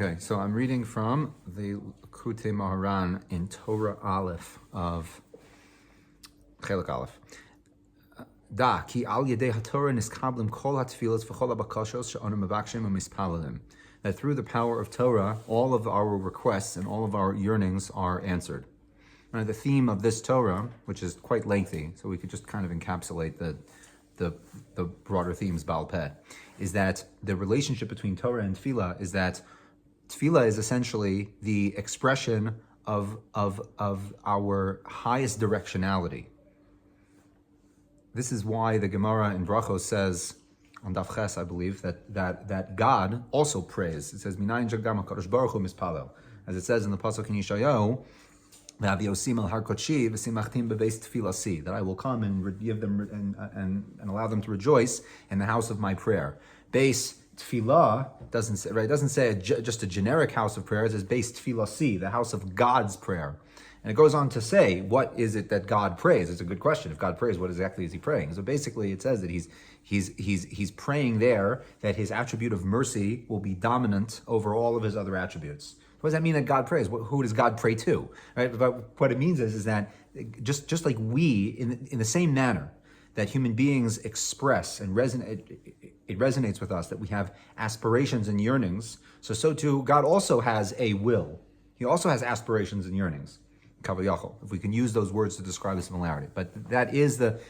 Okay, so I'm reading from the Likutei Moharan in Torah Aleph of Chelik Aleph. Da ki al yedei haTorah niskablim kol hatfilas v'chol habakashos she'anu mevakshim u'mispalalim. That through the power of Torah, all of our requests and all of our yearnings are answered. Now, the theme of this Torah, which is quite lengthy, so we could just kind of encapsulate the broader themes Baal Peh, is that the relationship between Torah and Tefillah is that Tefillah is essentially the expression of our highest directionality. This is why the Gemara in Brachos says, on Daf Ches, I believe, that God also prays. It says, Minayin Jagdam HaKadosh Baruch Hu Mispalel. As it says in the Pasuk in Yeshayahu, that I will come and give them and allow them to rejoice in the house of my prayer. Base Tefillah doesn't say, right? It doesn't say just a generic house of prayer. It says base Tefillah, the house of God's prayer. And it goes on to say, what is it that God prays? It's a good question. If God prays, what exactly is he praying? So basically it says that he's praying there that his attribute of mercy will be dominant over all of his other attributes. What does that mean that God prays? Who does God pray to? Right? But what it means is that just like we, in the same manner that human beings express and it resonates with us, that we have aspirations and yearnings, so too God also has a will. He also has aspirations and yearnings. Kavayachol, if we can use those words to describe the similarity. But that is the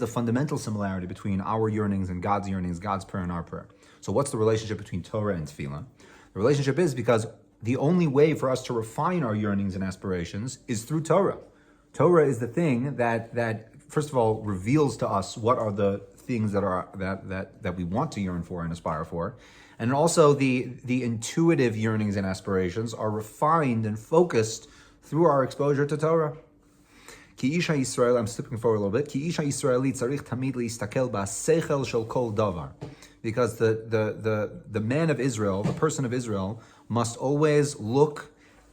fundamental similarity between our yearnings, God's prayer and our prayer. So what's the relationship between Torah and Tefillah? The relationship is because the only way for us to refine our yearnings and aspirations is through Torah. Torah is the thing that first of all reveals to us what are the things that we want to yearn for and aspire for. And also the intuitive yearnings and aspirations are refined and focused through our exposure to Torah. Ki isha Yisrael, I'm skipping forward a little bit. Ki isha Yisraeli tzarich tamid liistakel ba'seichel shel kol davar. Because the man of Israel, the person of Israel, must always look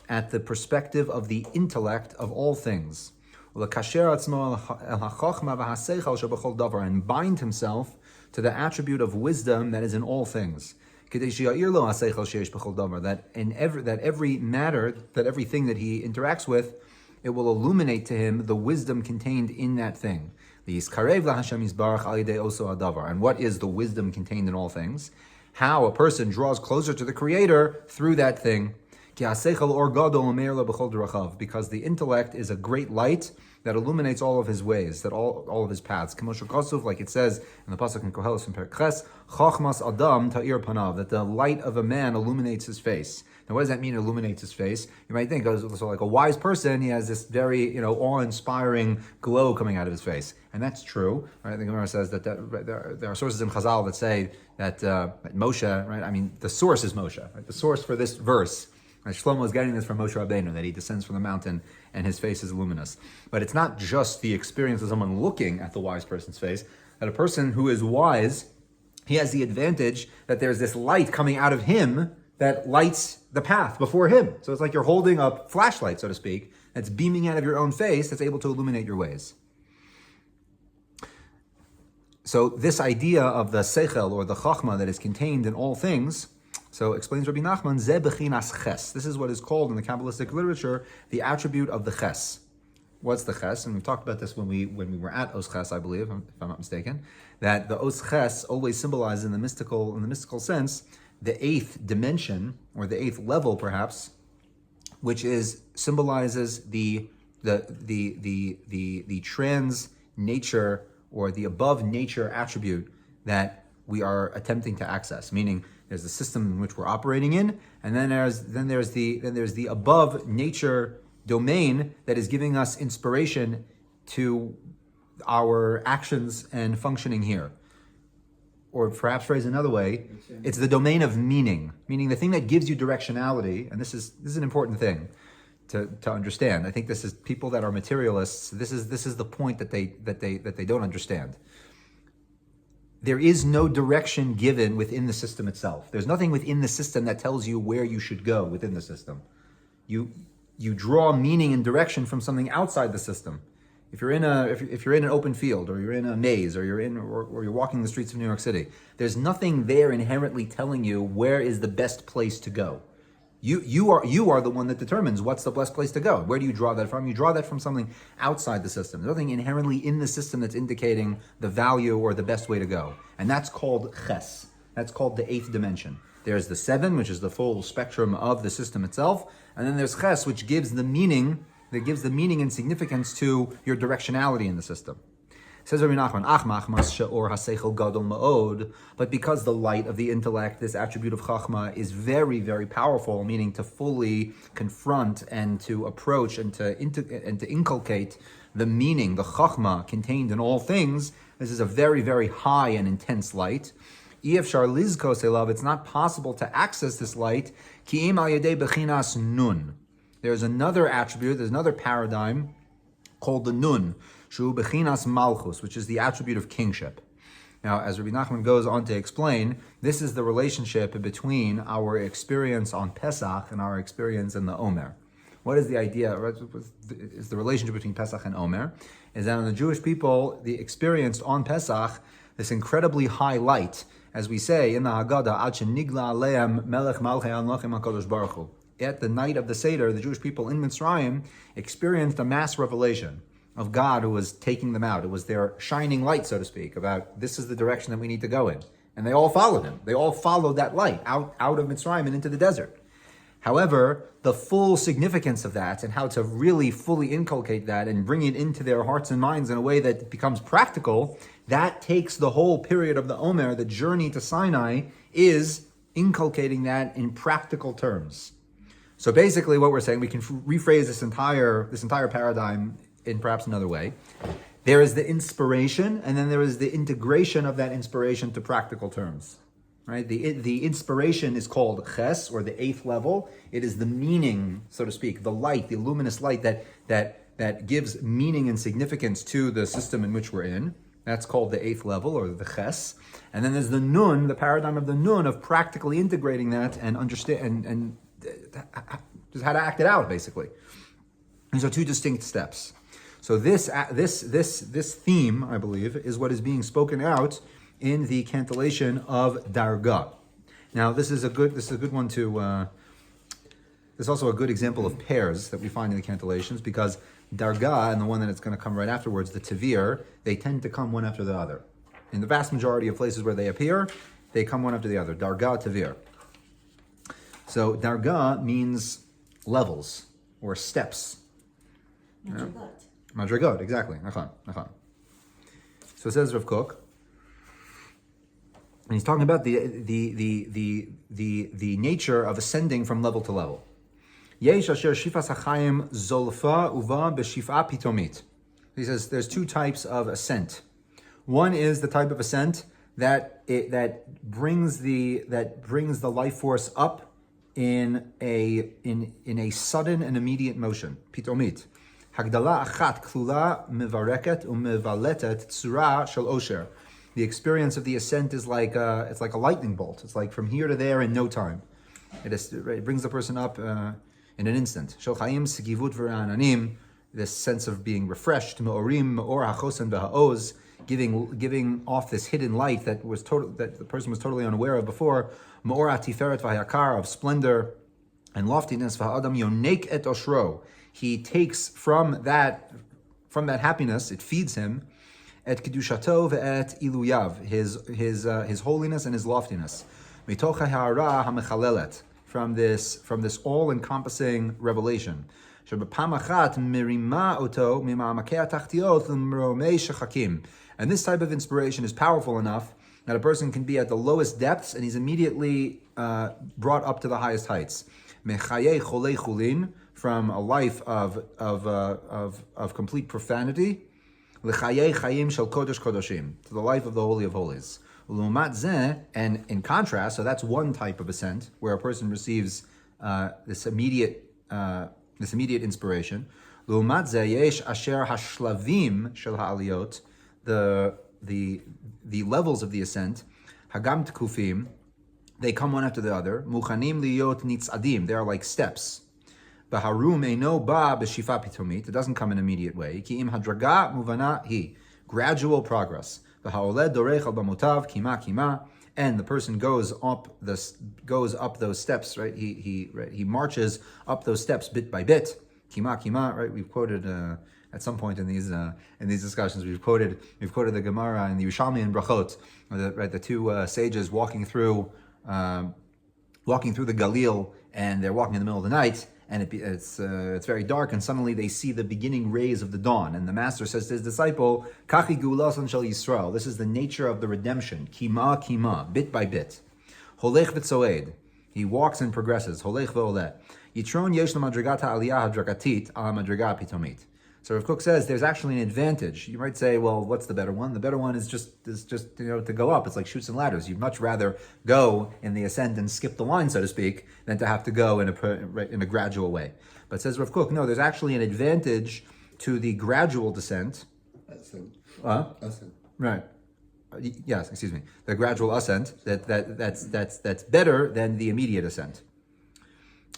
at the perspective of the intellect of all things. And bind himself to the attribute of wisdom that is in all things. That every matter, that everything that he interacts with, it will illuminate to him the wisdom contained in that thing. And what is the wisdom contained in all things? How a person draws closer to the Creator through that thing. Because the intellect is a great light that illuminates all of his ways, that all of his paths. Like it says in the pasuk in Koheles in Perek Ches, Chachmas Adam ta'ir panav, that the light of a man illuminates his face. Now, what does that mean? Illuminates his face. You might think, so like a wise person, he has this very, awe-inspiring glow coming out of his face, and that's true. Right? The Gemara says that there are sources in Chazal that say that Moshe, right? I mean, the source is Moshe. Right? The source for this verse. Shlomo is getting this from Moshe Rabbeinu, that he descends from the mountain and his face is luminous. But it's not just the experience of someone looking at the wise person's face, that a person who is wise, he has the advantage that there's this light coming out of him that lights the path before him. So it's like you're holding a flashlight, so to speak, that's beaming out of your own face, that's able to illuminate your ways. So this idea of the seichel, or the chachma, that is contained in all things, so explains Rabbi Nachman, Ze bechinas ches. This is what is called in the Kabbalistic literature the attribute of the ches. What's the ches? And we talked about this when we were at Os Ches, I believe, if I'm not mistaken, that the Os Ches always symbolizes in the mystical sense the eighth dimension, or the eighth level perhaps, which symbolizes the trans nature, or the above nature attribute that we are attempting to access, meaning there's the system in which we're operating in, and then there's the above nature domain that is giving us inspiration to our actions and functioning here. Or perhaps phrased another way, it's the domain of meaning the thing that gives you directionality. And this is an important thing to understand. I think this is people that are materialists. This is the point that they don't understand. There is no direction given within the system itself. There's nothing within the system that tells you where you should go within the system. You draw meaning and direction from something outside the system. If you're in an open field, or you're in a maze, or you're walking the streets of New York City, there's nothing there inherently telling you where is the best place to go. You are the one that determines what's the best place to go. Where do you draw that from? You draw that from something outside the system. There's nothing inherently in the system that's indicating the value or the best way to go. And that's called ches. That's called the 8th dimension. There's the 7, which is the full spectrum of the system itself. And then there's ches, which gives the meaning and significance to your directionality in the system. Says Rabbi Nachman, but because the light of the intellect, this attribute of chachma, is very, very powerful, meaning to fully confront and to approach and to inculcate the meaning, the chachma contained in all things. This is a very, very high and intense light. It's not possible to access this light. There's another attribute, there's another paradigm called the nun, Shu Bechinas Malchus, which is the attribute of kingship. Now, as Rabbi Nachman goes on to explain, this is the relationship between our experience on Pesach and our experience in the Omer. What is the idea? Is the relationship between Pesach and Omer? Is that on the Jewish people, the experience on Pesach, this incredibly high light, as we say in the Haggadah, Ad Shenigla Aleim Melech Malchei Amlachim HaKadosh Baruch Hu. At the night of the Seder, the Jewish people in Mitzrayim experienced a mass revelation of God who was taking them out. It was their shining light, so to speak, about this is the direction that we need to go in. And they all followed him. They all followed that light out of Mitzrayim and into the desert. However, the full significance of that and how to really fully inculcate that and bring it into their hearts and minds in a way that becomes practical, that takes the whole period of the Omer, the journey to Sinai, is inculcating that in practical terms. So basically what we're saying, we can rephrase this entire paradigm in perhaps another way. There is the inspiration, and then there is the integration of that inspiration to practical terms. Right? The inspiration is called ches, or the 8th level. It is the meaning, so to speak, the light, the luminous light that gives meaning and significance to the system in which we're in. That's called the 8th level, or the ches. And then there's the nun, the paradigm of the nun, of practically integrating that and understand and just how to act it out, basically. These are two distinct steps. So this theme, I believe, is what is being spoken out in the cantillation of Darga. Now, this is a good one to. This is also a good example of pairs that we find in the cantillations, because Darga and the one that it's going to come right afterwards, the Tavir, they tend to come one after the other. In the vast majority of places where they appear, they come one after the other. Darga, Tavir. So Darga means levels or steps. Madrigot, exactly. Nachan. So it says Rav Kook, and he's talking about the nature of ascending from level to level. Yesh asher shifas hachayim zolfa uva b'shif'a pitomit. He says there's two types of ascent. One is the type of ascent that brings the life force up in a sudden and immediate motion. Pitomit. Hagdala achat klula mevareket umevaletet tzura shel osher. The experience of the ascent is like it's like a lightning bolt. It's like from here to there in no time. It brings the person up in an instant. Shel chaim segivut v'ra'ananim. This sense of being refreshed. Me'orim me'or hachosen v'ha'oz, giving off this hidden light that the person was totally unaware of before. Me'or hatiferet v'hayakar, of splendor and loftiness. V'ha'adam yonek et oshro. He takes from that happiness, it feeds him, et kedushato ve'et iluyav, his holiness and his loftiness. Mitocha ha'ara ha'mechalelet, from this all-encompassing revelation. Shebepam achat mirima oto mima'amakei ha'tachtiot l'mromei shechakim. And this type of inspiration is powerful enough that a person can be at the lowest depths and he's immediately brought up to the highest heights. Mechayei cholei chulin, from a life of complete profanity, l'chayei chayim shel kodesh kodoshim, to the life of the Holy of Holies. L'umat zeh, and in contrast, so that's one type of ascent where a person receives this immediate inspiration. L'umat zeh yesh asher hashlavim shel ha'aliyot, the levels of the ascent, hagam tekufim, they come one after the other. Muchanim liyot nitzadim, they are like steps. Baharum eino ba b'shifa pitomit. It doesn't come in an immediate way. Ki im hadraga muvana hi. Gradual progress. V'haoled dorech al bamotav kima kima. and the person goes up those steps, right? He marches up those steps bit by bit. Kima kima, right? We've quoted at some point in these discussions. We've quoted the Gemara and the Yerushalmi and Brachot, right? The two sages walking through the Galil, and they're walking in the middle of the night, and it's very dark, and suddenly they see the beginning rays of the dawn. And the master says to his disciple, Kachi Geulasan Shel Yisrael. This is the nature of the redemption. Kima kima, bit by bit. Holech v'tzoed. He walks and progresses. Holech v'oleh. Yitron yesh l'madrigat ha'aliyah hadragatit ala madrigat pitomit. So Rav Kook says there's actually an advantage. You might say, well, what's the better one? The better one is just to go up. It's like chutes and ladders. You'd much rather go in the ascent and skip the line, so to speak, than to have to go in a gradual way. But says Rav Kook, no, there's actually an advantage to the gradual descent. Ascent. Ascent. Right. Yes, excuse me. The gradual ascent that's better than the immediate ascent.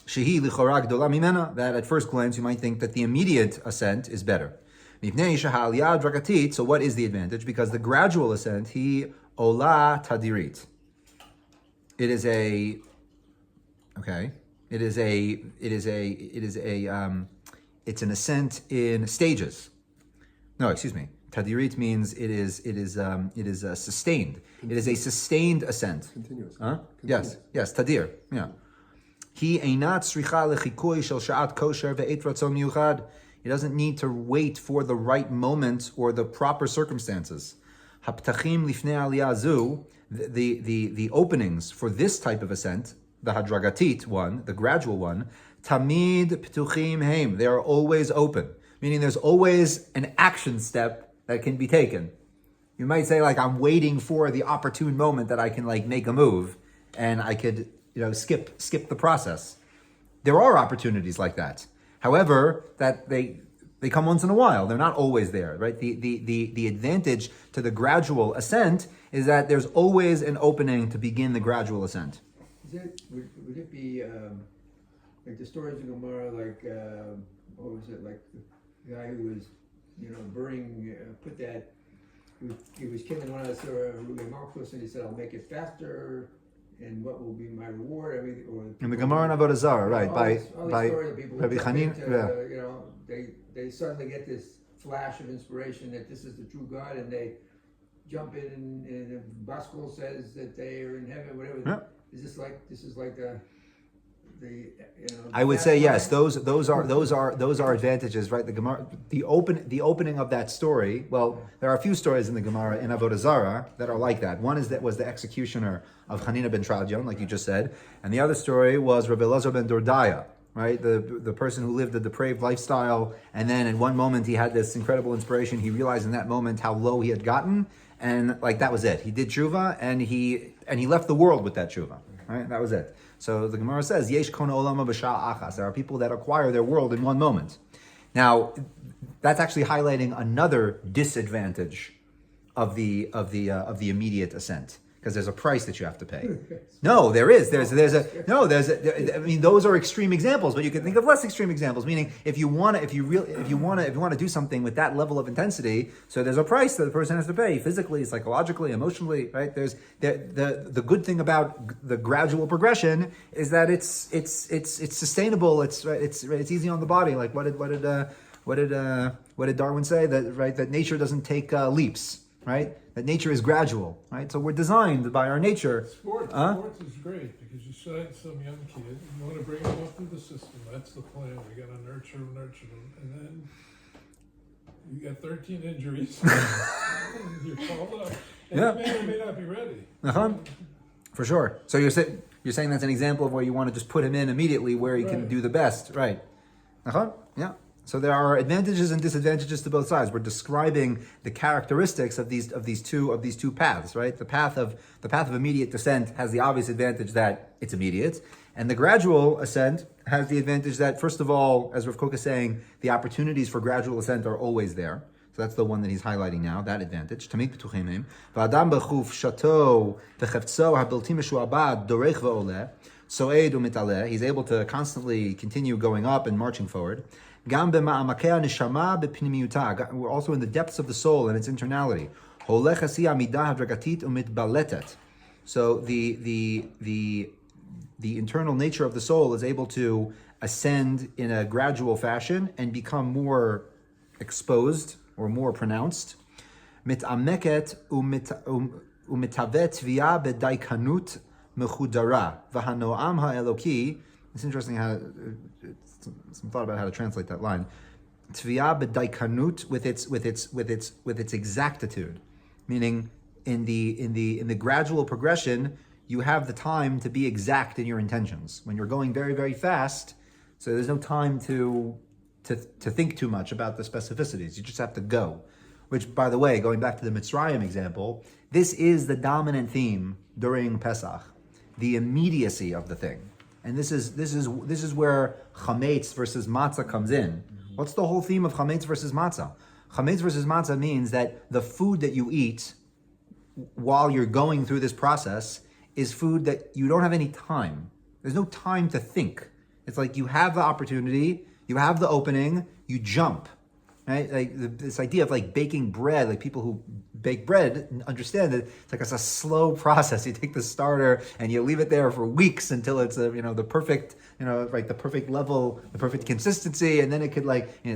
Shehi lichora gdola mimena, that at first glance you might think that the immediate ascent is better. So what is the advantage? Because the gradual ascent, he ola tadirit. It's an ascent in stages. No, excuse me. Tadirit means it is sustained. It is a sustained ascent. Continuous. Yes, tadir. Yeah. He doesn't need to wait for the right moment or the proper circumstances. The openings for this type of ascent, the hadragatit one, the gradual one, tamid ptuchim heim. They are always open, meaning there's always an action step that can be taken. You might say, like, I'm waiting for the opportune moment that I can make a move, and I could skip the process. There are opportunities like that. However, that they come once in a while. They're not always there, right? The advantage to the gradual ascent is that there's always an opening to begin the gradual ascent. Would it be like the stories of Gemara, like what was it, like the guy who was put that he was killing one of the Ruben Malchus, and he said, I'll make it faster, and what will be my reward? In the Gemara in Avodah Zarah, right? By Rabbi Chanin, they suddenly get this flash of inspiration that this is the true God, and they jump in, and the Baskel says that they are in heaven, whatever. Yeah. Is this like I would say yes. Those are advantages, right? The Gemara, the opening of that story. Well, there are a few stories in the Gemara in Avodah Zarah that are like that. One was the executioner of Hanina ben Tradion, like you just said, and the other story was Rabbi Elazar ben Dordaya, right? The person who lived a depraved lifestyle, and then in one moment he had this incredible inspiration. He realized in that moment how low he had gotten, and that was it. He did tshuva, and he left the world with that tshuva, right? That was it. So the Gemara says, Yesh kona olama b'sha'a achas. There are people that acquire their world in one moment. Now, that's actually highlighting another disadvantage of the immediate ascent, because there's a price that you have to pay. No, there is. I mean, those are extreme examples, but you can think of less extreme examples. Meaning, if you want to do something with that level of intensity, so there's a price that the person has to pay, physically, psychologically, emotionally, right? There's the good thing about the gradual progression is that it's sustainable. It's easy on the body. Like what did Darwin say? That nature doesn't take leaps. Right? That nature is gradual, right? So we're designed by our nature. Sports is great because you sight some young kid, you want to bring them up through the system. That's the plan. We got to nurture them, and then you got 13 injuries. You're called up, and you may or may not be ready. For sure. So you're saying that's an example of where you want to just put him in immediately where he can do the best, right? Yeah. So there are advantages and disadvantages to both sides. We're describing the characteristics of these two paths, right? The path of immediate descent has the obvious advantage that it's immediate, and the gradual ascent has the advantage that, first of all, as Rav Kook is saying, the opportunities for gradual ascent are always there. So that's the one that he's highlighting now, that advantage. Tamid b'tuchim heim. V'adam b'chuf shato v'chefetzo ha'bilti meshu'abad dorech v'oleh so'ed u'mitaleh. He's able to constantly continue going up and marching forward. We're also in the depths of the soul and its internality. So the internal nature of the soul is able to ascend in a gradual fashion and become more exposed or more pronounced. Mit'ameket umitavet tvia bedaikanut mechudara v'hanoam ha'eloki. It's interesting how some thought about how to translate that line. Tvia bedaikanut with its exactitude, meaning in the gradual progression, you have the time to be exact in your intentions. When you're going very, very fast, so there's no time to think too much about the specificities. You just have to go. Which, by the way, going back to the Mitzrayim example, this is the dominant theme during Pesach, the immediacy of the thing. And this is where chametz versus matzah comes in. What's the whole theme of chametz versus matzah? Chametz versus matzah means that the food that you eat while you're going through this process is food that you don't have any time. There's no time to think. It's like you have the opportunity, you have the opening, you jump. Right? Like this idea of like baking bread, like people who bake bread understand that it's a slow process. You take the starter and you leave it there for weeks until it's the perfect, the perfect level, the perfect consistency, and then it could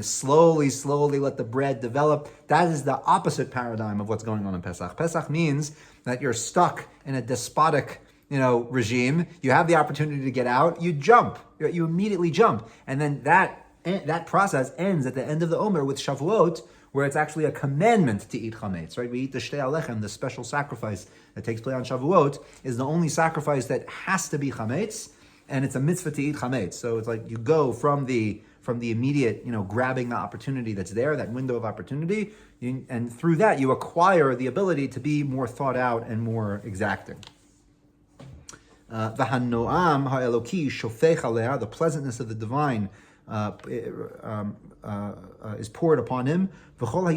slowly let the bread develop. That is the opposite paradigm of what's going on in Pesach. Pesach means that you're stuck in a despotic regime. You have the opportunity to get out, you jump. You immediately jump. And then that process ends at the end of the Omer with Shavuot, where it's actually a commandment to eat chametz, right? We eat the shtei alechem, the special sacrifice that takes place on Shavuot, is the only sacrifice that has to be chametz, and it's a mitzvah to eat chametz. So it's like you go from the immediate, grabbing the opportunity that's there, that window of opportunity, and through that you acquire the ability to be more thought out and more exacting. V'hanoam ha'eloki shofech aleh, the pleasantness of the divine is poured upon him. All of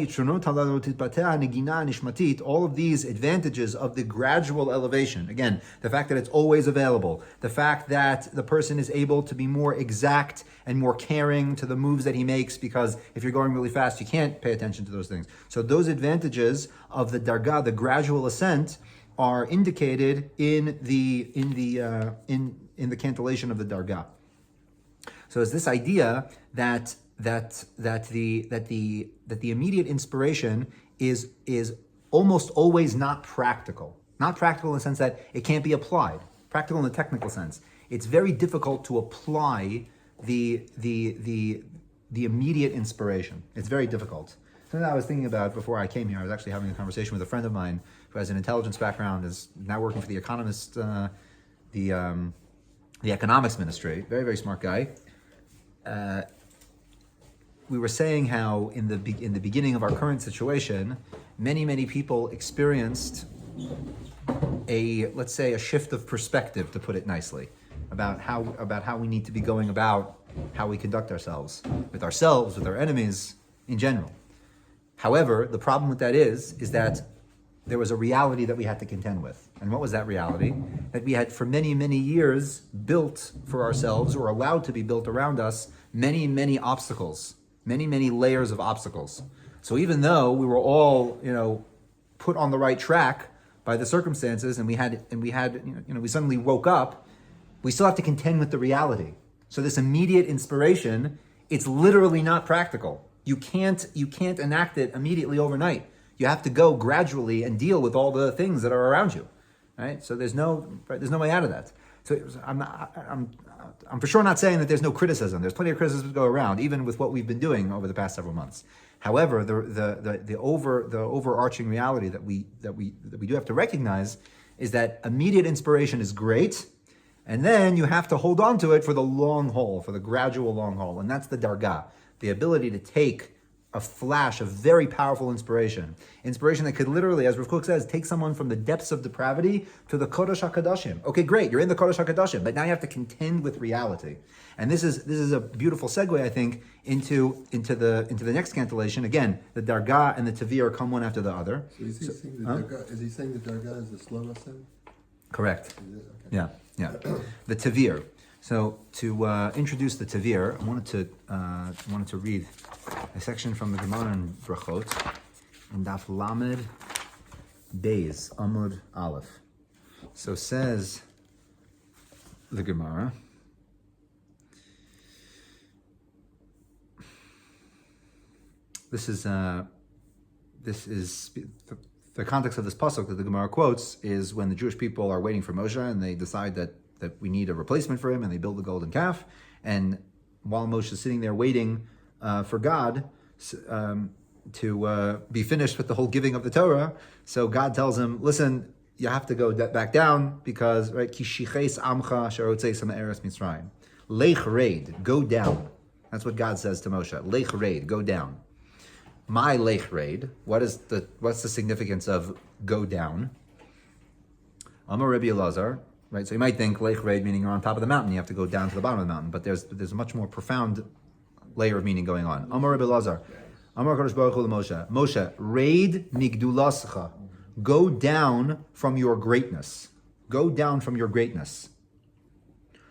these advantages of the gradual elevation, again, the fact that it's always available, the fact that the person is able to be more exact and more caring to the moves that he makes, because if you're going really fast, you can't pay attention to those things. So those advantages of the dargah, the gradual ascent, are indicated in the cantillation of the dargah. So it's this idea that the immediate inspiration is almost always not practical. Not practical in the sense that it can't be applied. Practical in the technical sense. It's very difficult to apply the immediate inspiration. It's very difficult. Something I was thinking about before I came here, I was actually having a conversation with a friend of mine who has an intelligence background, is now working for the Economist, the economics ministry. Very, very smart guy. We were saying how in the beginning of our current situation, many people experienced let's say a shift of perspective, to put it nicely, about how we need to be going about how we conduct ourselves, with our enemies in general. However, the problem with that is that there was a reality that we had to contend with. And what was that reality? That we had for many years built for ourselves, or allowed to be built around us, many obstacles, many layers of obstacles. So even though we were all, put on the right track by the circumstances, and we suddenly woke up, we still have to contend with the reality. So this immediate inspiration, it's literally not practical. You can't enact it immediately overnight. You have to go gradually and deal with all the things that are around you, right? So there's no way out of that. So I'm for sure not saying that there's no criticism. There's plenty of criticism to go around, even with what we've been doing over the past several months. However, the overarching reality that we do have to recognize is that immediate inspiration is great, and then you have to hold on to it for the long haul, for the gradual long haul, and that's the dargah, the ability to take a flash of very powerful inspiration that could literally, as Rav Kook says, take someone from the depths of depravity to the Kodesh HaKadoshim. Okay, great, you're in the Kodesh HaKadoshim, but now you have to contend with reality. And this is a beautiful segue, I think, into the next cantillation. Again, the dargah and the tavir come one after the other. So is he saying the dargah is the slow ascent? Correct. Okay. Yeah. The tavir. So to introduce the tavir, I wanted to read a section from the Gemara in Brachot, in Daf Lamed Beis Amud Aleph. So says the Gemara. This is the context of this pasuk that the Gemara quotes is when the Jewish people are waiting for Moshe and they decide that we need a replacement for him, and they build the golden calf. And while Moshe is sitting there waiting for God to be finished with the whole giving of the Torah, so God tells him, "Listen, you have to go back down because right, kishiches amcha sherotzeis ha'eretz Mitzrayim, lech reid, go down." That's what God says to Moshe. Lech reid, go down. My lech reid. What's the significance of go down? Amar Rabbi Elazar. Right, so you might think lech reid meaning you're on top of the mountain, you have to go down to the bottom of the mountain, but there's a much more profound layer of meaning going on. Amar Rabbi Elazar. Amar Kadosh Baruch Hu Moshe. Moshe, reid migdulascha. Go down from your greatness. Go down from your greatness.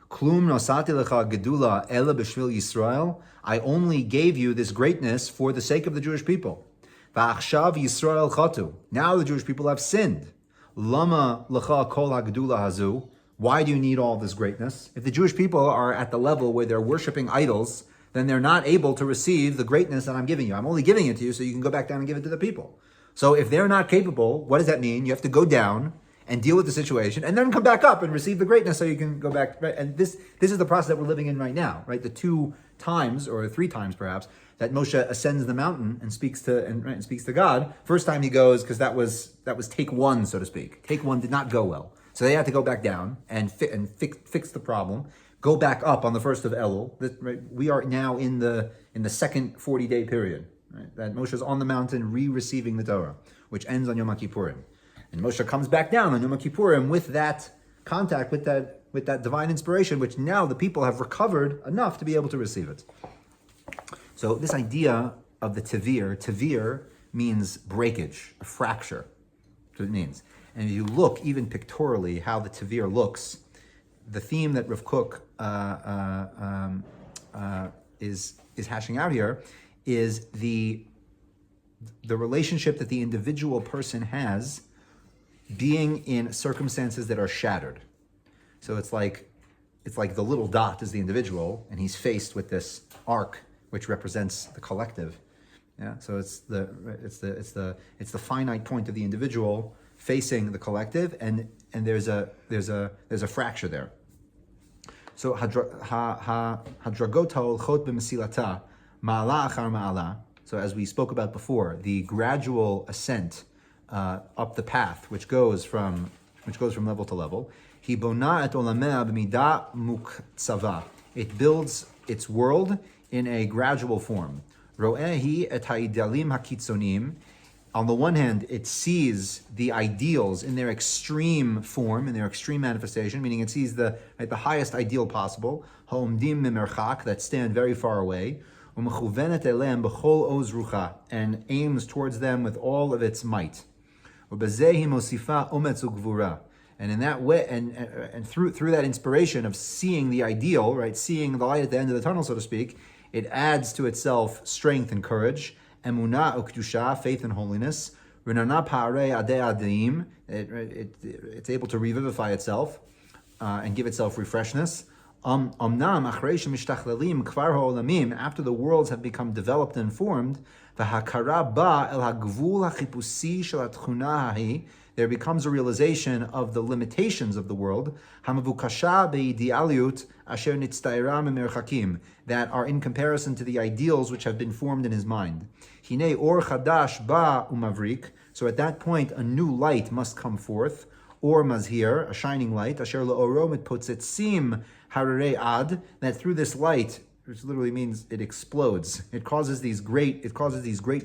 Klum nosati lecha gedula ela b'shvil Yisrael. I only gave you this greatness for the sake of the Jewish people. Va'achshav Yisrael chatu. Now the Jewish people have sinned. Lama lecha kol hagedula hazu. Why do you need all this greatness? If the Jewish people are at the level where they're worshiping idols, then they're not able to receive the greatness that I'm giving you. I'm only giving it to you so you can go back down and give it to the people. So if they're not capable, what does that mean? You have to go down and deal with the situation, and then come back up and receive the greatness so you can go back. Right? And this is the process that we're living in right now, right? The 2 times, or 3 times perhaps, that Moshe ascends the mountain and speaks to God. First time he goes, because that was take 1, so to speak. Take 1 did not go well. So they had to go back down and fix the problem. Go back up on the first of Elul. Right? We are now in the second 40-day period. Right? That Moshe is on the mountain re-receiving the Torah, which ends on Yom Kippurim. And Moshe comes back down on Yom Kippurim with that contact, with that divine inspiration, which now the people have recovered enough to be able to receive it. So this idea of the tevir means breakage, a fracture. That's what it means. And if you look even pictorially how the tevir looks, the theme that Rav Kook is hashing out here is the relationship that the individual person has being in circumstances that are shattered. So it's like the little dot is the individual, and he's faced with this arc which represents the collective. Yeah. So it's the finite point of the individual facing the collective, and there's a fracture there. So hadragota olchot b'mesilata ma'ala achar ma'ala. So as we spoke about before, the gradual ascent up the path, which goes from level to level. Hibona et olamea b'midah muktzava. It builds its world in a gradual form. Ro'ehi et ha'idealim hakitzonim. On the one hand, it sees the ideals in their extreme form, in their extreme manifestation, meaning it sees the highest ideal possible, ha'omdim mimerchak, that stand very far away, u'mechuvenet elem b'chol oz rucha, and aims towards them with all of its might. U'bezehi mosifa ometz u'gvura. And in that way, and through that inspiration of seeing the ideal, right, seeing the light at the end of the tunnel, so to speak, it adds to itself strength and courage. Emunah u'kedusha, faith and holiness. Renana pa'arei adei adeim. It's able to revivify itself and give itself refreshness. Amnam achrei shemishtachlalim kvar ha'olamim. After the worlds have become developed and formed, v'hakara ba el hagvul hachipusi shel hatchuna hahi. There becomes a realization of the limitations of the world, hamavukasha beidealiut asher nitztaira mimerchakim, that are in comparison to the ideals which have been formed in his mind. Hine or chadash ba umavrik. So at that point, a new light must come forth, or mazhir, a shining light, asher la'oro mitpotzetzim hararei ad, that through this light, which literally means it explodes. It causes these great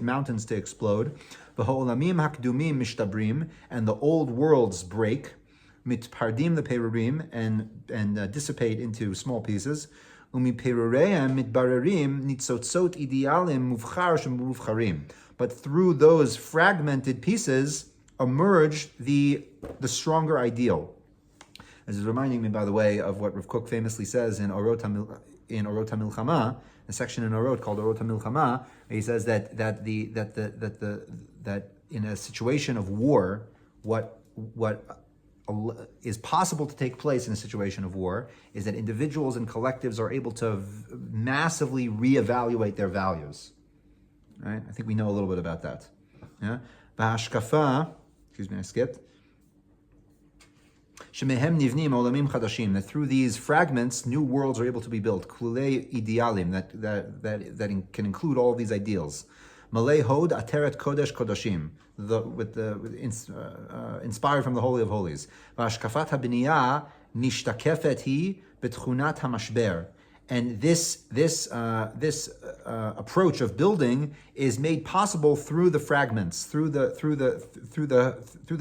mountains to explode. V'ha'olamim hakdumim mishtabrim, and the old worlds break. Mitpardim the perurim, and dissipate into small pieces. Umiperureim mitbararim nitzotzot idealim muvchar shemuvcharim. But through those fragmented pieces emerge the stronger ideal. This is reminding me, by the way, of what Rav Kook famously says in Orot HaMilchama, a section in Orot called Orot HaMilchama. He says that in a situation of war, what is possible to take place in a situation of war is that individuals and collectives are able to massively reevaluate their values. Right? I think we know a little bit about that. Yeah. Excuse me, I skipped. That through these fragments, new worlds are able to be built. Kulei idealim, that can include all these ideals. Malay hod ateret kodesh kodashim, inspired from the Holy of Holies. Vashkafat habiniyah nishtakefet hi betchunat hamashber. And this approach of building is made possible through the fragments, through the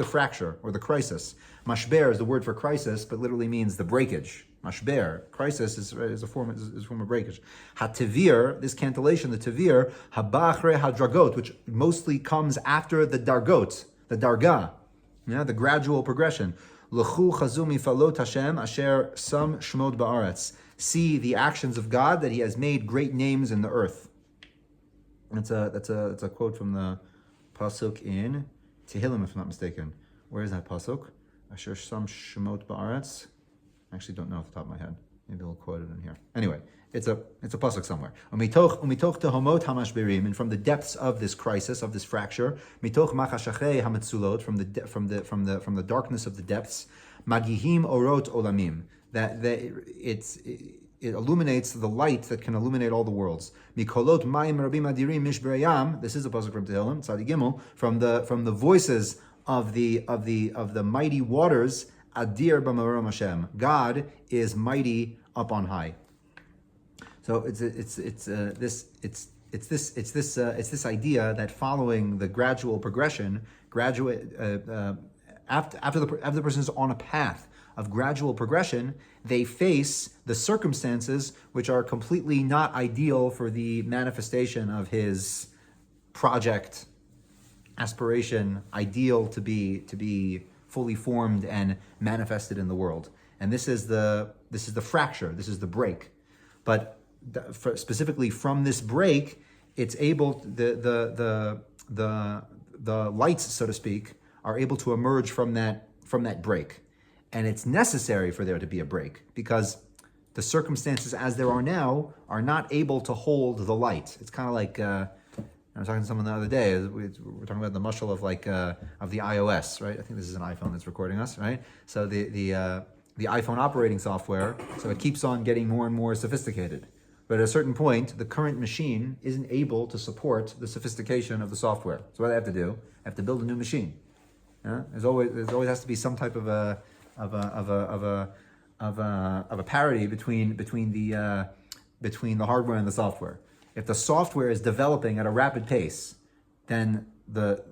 fracture or the crisis. Mashber is the word for crisis, but literally means the breakage. Mashber, crisis is a form of breakage. Hativir, this cantillation, the tivir, habachre hadragot, which mostly comes after the dargot, the darga, the gradual progression. L'chu chazumi falot Hashem asher sam shmot ba'aretz. See the actions of God, that He has made great names in the earth. That's a quote from the pasuk in Tehillim, if I'm not mistaken. Where is that pasuk? Asher sam shmot ba'aretz. I actually don't know off the top of my head. Maybe we'll quote it in here. Anyway, it's a pasuk somewhere. Umitoch tehomot hamashberim, and from the depths of this crisis, of this fracture, mitoch machashachei hamatzulot, from the darkness of the depths, magihim orot olamim, that it illuminates the light that can illuminate all the worlds. Mikolot mayim rabim adirim mishberayam. This is a pasuk from Tehillim, Tzadi Gimel, from the voices of the mighty waters. Adir b'marom Hashem. God is mighty up on high. So it's this idea that following the gradual progression, after the person is on a path of gradual progression, they face the circumstances which are completely not ideal for the manifestation of his project, aspiration, ideal to be fully formed and manifested in the world. And this is the fracture, this is the break. But specifically from this break, it's able, the lights, so to speak, are able to emerge from that break. And it's necessary for there to be a break, because the circumstances as there are now are not able to hold the light. It's kind of like, I was talking to someone the other day. We're talking about the mushal of the iOS, right? I think this is an iPhone that's recording us, right? So the iPhone operating software, so it keeps on getting more and more sophisticated. But at a certain point, the current machine isn't able to support the sophistication of the software. So what do I have to do? I have to build a new machine. There's always has to be some type of a parity between the hardware and the software. If the software is developing at a rapid pace, then the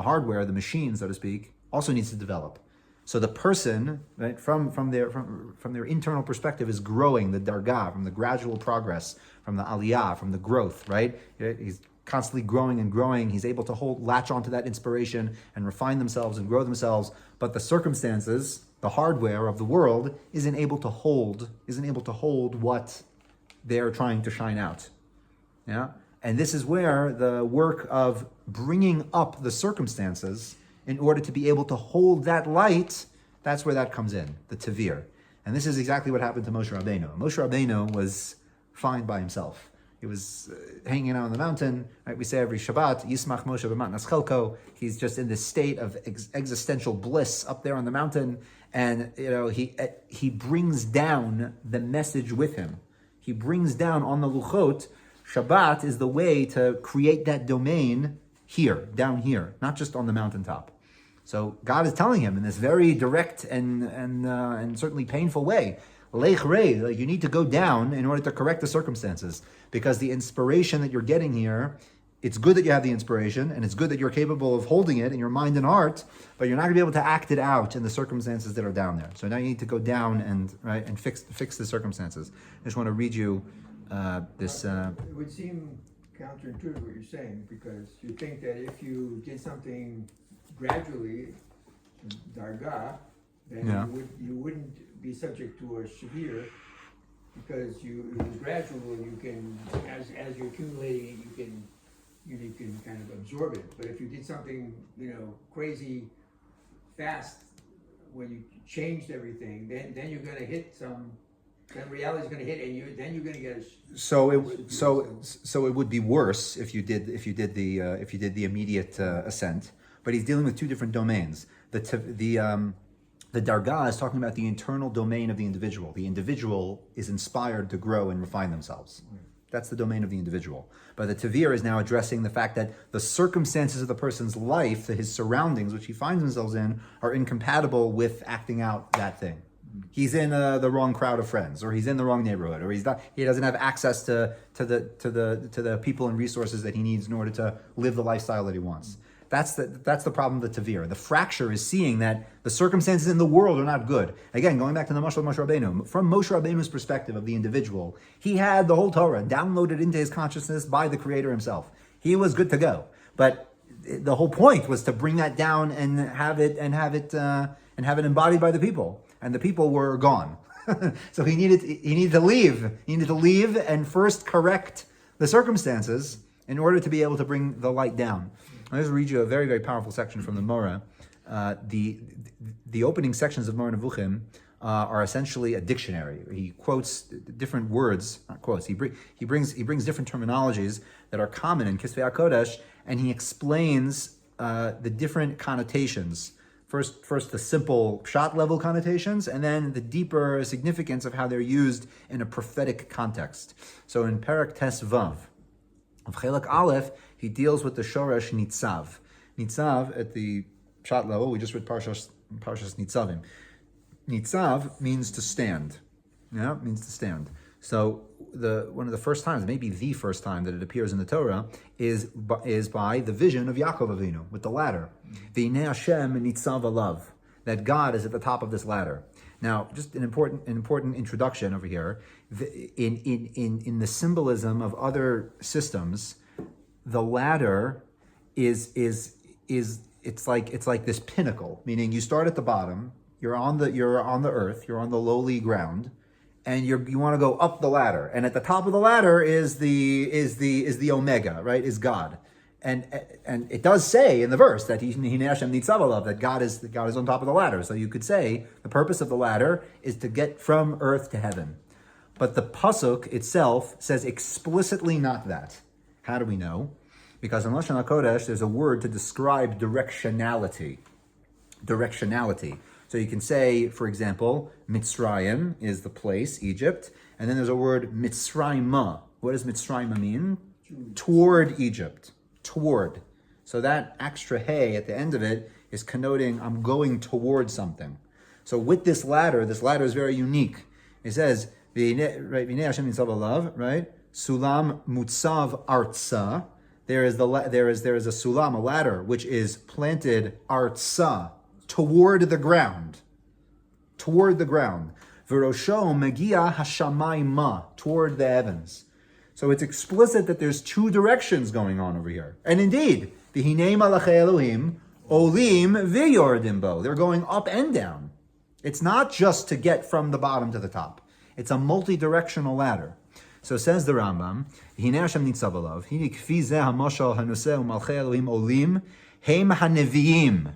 hardware, the machine, so to speak, also needs to develop. So the person, right, from their internal perspective, is growing, the dargah, from the gradual progress, from the aliyah, from the growth, right? He's constantly growing and growing. He's able to latch onto that inspiration and refine themselves and grow themselves. But the circumstances, the hardware of the world, isn't able to hold what they're trying to shine out. Yeah, and this is where the work of bringing up the circumstances in order to be able to hold that light, that's where that comes in, the tavir. And this is exactly what happened to Moshe Rabbeinu. Moshe Rabbeinu was fine by himself. He was hanging out on the mountain, right? We say every Shabbat, Yismach Moshe b'matnas chelko. He's just in this state of existential bliss up there on the mountain, and he brings down the message with him. He brings down on the luchot. Shabbat is the way to create that domain here, down here, not just on the mountaintop. So God is telling him in this very direct and certainly painful way, Lech Rei, like you need to go down in order to correct the circumstances, because the inspiration that you're getting here, it's good that you have the inspiration, and it's good that you're capable of holding it in your mind and heart, but you're not going to be able to act it out in the circumstances that are down there. So now you need to go down and fix the circumstances. I just want to read you this. It would seem counterintuitive what you're saying, because you think that if you did something gradually, dargah, then you wouldn't be subject to a shavir, because it was gradual. You can, as you're accumulating, you can kind of absorb it. But if you did something, crazy, fast, when you changed everything, then you're going to hit some. Then reality's going to hit, and then you're going to get a. So it would be worse if you did the immediate ascent. But he's dealing with two different domains. The Dargah is talking about the internal domain of the individual. The individual is inspired to grow and refine themselves. That's the domain of the individual. But the Tavir is now addressing the fact that the circumstances of the person's life, his surroundings, which he finds himself in, are incompatible with acting out that thing. He's in the wrong crowd of friends, or he's in the wrong neighborhood, or he doesn't have access to the people and resources that he needs in order to live the lifestyle that he wants. That's the problem of the Tavir. The fracture is seeing that the circumstances in the world are not good. Again, going back to the Mashal of Moshe Rabbeinu, from Moshe Rabbeinu's perspective of the individual, he had the whole Torah downloaded into his consciousness by the Creator himself. He was good to go. But the whole point was to bring that down and have it embodied by the people. And the people were gone. So he needed to leave. He needed to leave and first correct the circumstances in order to be able to bring the light down. I'm going to read you a very, very powerful section from the Morah. The opening sections of Morah Nevuchim are essentially a dictionary. He quotes different words, not quotes. He brings different terminologies that are common in Kisvei HaKodesh, and he explains the different connotations. First the simple pshat level connotations, and then the deeper significance of how they're used in a prophetic context. So in Perek Tes Vav of Chelek Aleph, he deals with the shoresh nitzav. Nitzav at the pshat level, we just read Parshas Nitzavim. Nitzav means to stand. Yeah, it means to stand. So one of the first times, maybe the first time that it appears in the Torah is by the vision of Yaakov Avinu with the ladder. V'nei Hashem nitzav alav, that God is at the top of this ladder. Now, just an important introduction over here. In the symbolism of other systems, the ladder is it's like this pinnacle, meaning you start at the bottom, you're on the earth, you're on the lowly ground, and you want to go up the ladder, and at the top of the ladder is the Omega, right? Is God, and it does say in the verse that that God is on top of the ladder. So you could say the purpose of the ladder is to get from earth to heaven, but the pasuk itself says explicitly not that. How do we know? Because in Lashon HaKodesh there's a word to describe directionality. So you can say, for example, Mitzrayim is the place, Egypt, and then there's a word Mitzrayma. What does Mitzrayma mean? Toward Egypt. Toward. So that extra hey at the end of it is connoting I'm going toward something. So with this ladder is very unique. It says, V'nei Hashem nitzav alav, right? Sulam mutzav artsa. There is a sulam, a ladder, which is planted artsa, toward the ground. V'rosho megia hashamai ma, toward the heavens. So it's explicit that there's two directions going on over here. And indeed, v'hinei malachei Elohim olim v'yordim bo. They're going up and down. It's not just to get from the bottom to the top. It's a multi-directional ladder. So says the Rambam, Hinei Hashem nitzav alav, hini kfi zeh hamashal hanuseh u'malchei Elohim olim, heim haneviim.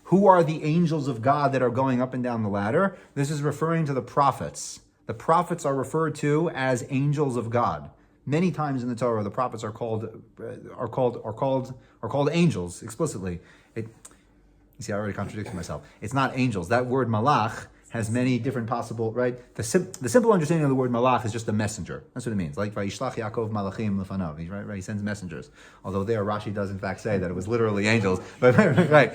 Who are the angels of God that are going up and down the ladder? This is referring to the prophets. The prophets are referred to as angels of God. Many times in the Torah, the prophets are called angels explicitly. You see, I already contradicted myself. It's not angels. That word malach has many different possible, right? The simple understanding of the word malach is just a messenger. That's what it means. Like Vayishlach Yaakov malachim lefanav, right? He sends messengers. Although there Rashi does in fact say that it was literally angels. But right.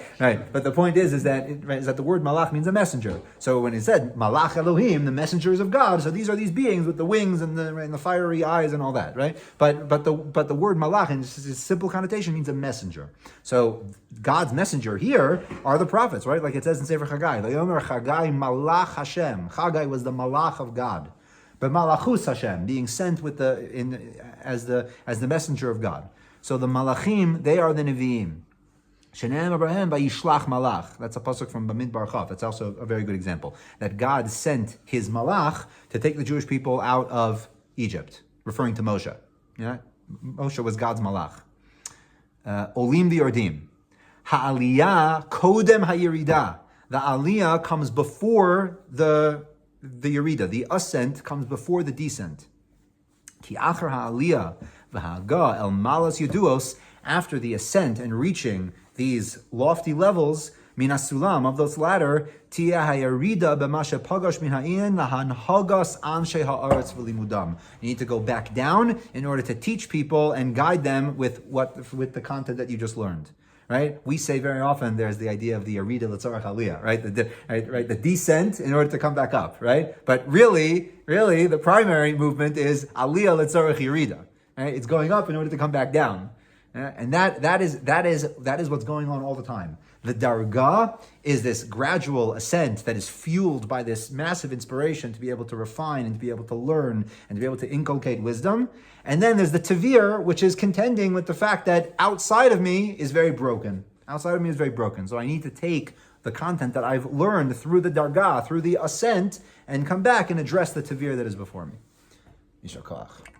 But the point is that the word malach means a messenger. So when it said malach Elohim, the messengers of God, so these are these beings with the wings and the fiery eyes and all that, right? But the word malach in its simple connotation means a messenger. So God's messenger here are the prophets, right? Like it says in Sefer Chagai, Vayomer Chagai malach Hashem. Chagai was the malach of God, but malachus Hashem, being sent as the messenger of God. So the malachim, they are the neviim. Sheneim Abraham vayishlach malach. That's a pasuk from Bamidbar Chav. That's also a very good example that God sent His malach to take the Jewish people out of Egypt, referring to Moshe. Yeah, Moshe was God's malach. Olim v'yordim. Ha'aliyah kodem ha'yirida. the aliyah comes before the yerida. The ascent comes before the descent. Ki achar ha'aliyah v'ha'aga el malas yuduos, after the ascent and reaching these lofty levels, min hasulam, of those latter, tia hayarida b'mashe pagash min ha'in lahanhagas anshe ha'aretz v'limudam. You need to go back down in order to teach people and guide them with the content that you just learned. Right? We say very often there's the idea of the yarida l'tzorach aliyah, right? The descent in order to come back up, right? But really, the primary movement is aliyah l'tzorach yarida. Right? It's going up in order to come back down. And that is what's going on all the time. The dargah is this gradual ascent that is fueled by this massive inspiration to be able to refine and to be able to learn and to be able to inculcate wisdom. And then there's the tavir, which is contending with the fact that outside of me is very broken. Outside of me is very broken. So I need to take the content that I've learned through the dargah, through the ascent, and come back and address the tavir that is before me. Yishar koach.